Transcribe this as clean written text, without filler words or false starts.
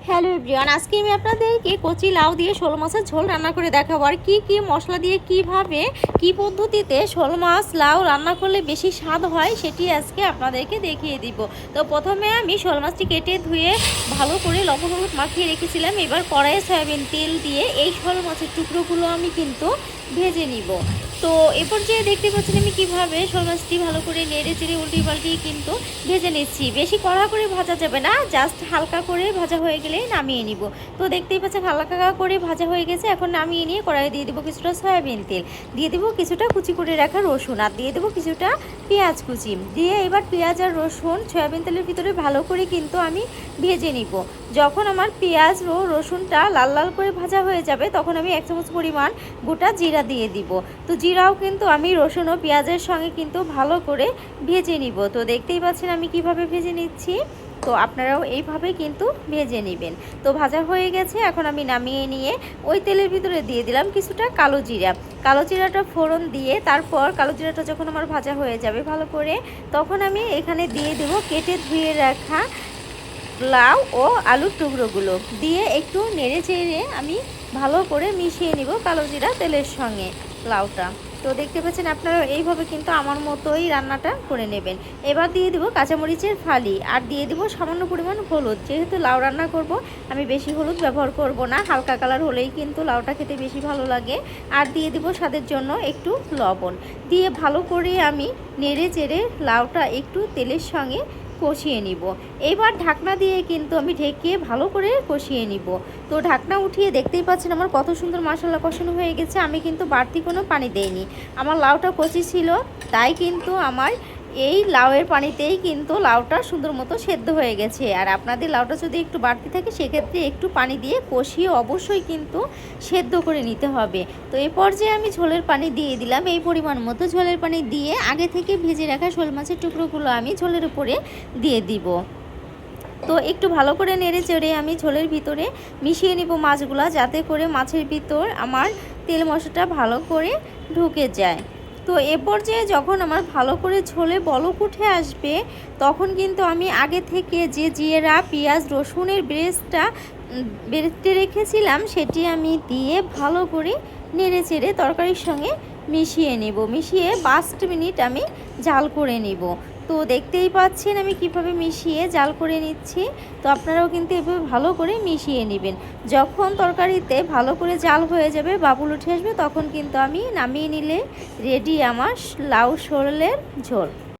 Hello everyone, আজকে আমি আপনাদেরকে কচি লাউ দিয়ে শোল মাছের ঝোল রান্না করে দেখাবো। আর কী মশলা দিয়ে কিভাবে কি পদ্ধতিতে শোল মাছ লাউ রান্না করলে বেশি স্বাদ হয় সেটি আজকে আপনাদেরকে দেখিয়ে দিব। তো প্রথমে আমি শোল মাছটি কেটে ধুয়ে ভালো করে লবণ হলুদ মাখিয়ে রেখেছিলাম। এবার কড়াইয়ে সয়াবিন তেল দিয়ে এই শোল মাছের টুকরোগুলো আমি কিন্তু ভেজে নিব। তো এরপর যে দেখতে পাচ্ছেন আমি কীভাবে শোল মাছটি ভালো করে নেড়ে চেড়ে উল্টি পাল্টি কিন্তু ভেজে নিচ্ছি। বেশি কড়া করে ভাজা যাবে না, জাস্ট হালকা করে ভাজা হয়ে গেলে নামিয়ে নিব। তো দেখতেই পাচ্ছেন হালকা করে ভাজা হয়ে গেছে। এখন নামিয়ে নিয়ে কড়াইয়ে দিয়ে দেবো কিছুটা সয়াবিন তেল, দিয়ে দেবো কিছুটা কুচি করে রাখা রসুন, আর দিয়ে দেবো কিছুটা পেঁয়াজ কুচি দিয়ে এবার পেঁয়াজ আর রসুন সয়াবিন তেলের ভিতরে ভালো করে কিন্তু আমি ভেজে নিব। যখন আমার পেঁয়াজ ও রসুনটা লাল লাল করে ভাজা হয়ে যাবে তখন আমি 1 চামচ পরিমাণ গোটা জিরা দিয়ে দিব। তো জিরাও কিন্তু আমি রসুন ও পেঁয়াজের সঙ্গে কিন্তু ভালো করে ভেজে নিব। তো দেখতেই পাচ্ছেন আমি কিভাবে ভেজে নিচ্ছি, তো আপনারাও এইভাবে কিন্তু ভেজে নেবেন। তো ভাজা হয়ে গেছে, এখন আমি নামিয়ে নিয়ে ওই তেলের ভিতরে দিয়ে দিলাম কিছুটা কালো জিরাটা ফোড়ন দিয়ে তারপর কালো জিরাটা যখন আমার ভাজা হয়ে যাবে ভালো করে, তখন আমি এখানে দিয়ে দেব কেটে ধুয়ে রাখা লাউ ও আলুর টুকরোগুলো দিয়ে একটু নেড়ে চেড়ে আমি ভালো করে মিশিয়ে নিব কালো জিরা তেলের সঙ্গে লাউটা। তো দেখতে পাচ্ছেন আপনারা এইভাবে কিন্তু আমার মতোই রান্নাটা করে নেবেন। এবার দিয়ে দেবো কাঁচামরিচের ফালি আর দিয়ে দেবো সামান্য পরিমাণ হলুদ। যেহেতু লাউ রান্না করব আমি বেশি হলুদ ব্যবহার করব না, হালকা কালার হলেই কিন্তু লাউটা খেতে বেশি ভালো লাগে। আর দিয়ে দেবো স্বাদের জন্য একটু লবণ দিয়ে ভালো করে আমি নেড়ে চেড়ে লাউটা একটু তেলের সঙ্গে কষিয়ে নিব। এবার ঢাকনা দিয়ে কিন্তু আমি ঢেকে ভালো করে কষিয়ে নিব। তো ঢাকনা উঠিয়ে দেখতেই পাচ্ছেন আমার কত সুন্দর মশলা কষানো হয়ে গেছে। আমি কিন্তু বাড়তি কোনো পানি দেইনি, আমার লাউটা কচি ছিল তাই কিন্তু আমার এই লাউয়ের পানিতেই কিন্তু লাউটা সুন্দর মতো সেদ্ধ হয়ে গেছে। আর আপনাদের লাউটা যদি একটু বাড়তি থাকে সেক্ষেত্রে একটু পানি দিয়ে কষিয়ে অবশ্যই কিন্তু সেদ্ধ করে নিতে হবে। তো এই পর্যায়ে আমি ঝোলের পানি দিয়ে দিলাম, এই পরিমাণ মতো ঝোলের পানি দিয়ে আগে থেকে ভেজে রাখা শোল মাছের টুকরোগুলো আমি ঝোলের উপরে দিয়ে দিব। তো একটু ভালো করে নেড়ে চেড়ে আমি ঝোলের ভিতরে মিশিয়ে নিব মাছগুলা, যাতে করে মাছের ভিতর আমার তেল মশলাটা ভালো করে ঢুকে যায়। তো এ পর্যায়ে যখন আমার ভালো করে ঝোলে বলক উঠে আসবে তখন কিন্তু আমি আগে থেকে যে জিরা পেঁয়াজ রসুনের বেরেস্টে রেখেছিলাম সেটি আমি দিয়ে ভালো করে নেড়ে চেড়ে তরকারির সঙ্গে মিশিয়ে নেব। মিশিয়ে 5 মিনিট আমি জাল করে নেব। তো দেখতেই পাচ্ছেন আমি কিভাবে মিশিয়ে জাল করে নিচ্ছি। তো আপনারাও কিন্তু এভাবে ভালো করে মিশিয়ে নেবেন। যখন তরকারিতে ভালো করে জাল হয়ে যাবে বাবুল উঠে আসবে তখন কিন্তু আমি নামিয়ে নিলে রেডি আমার লাউ শোলের ঝোল।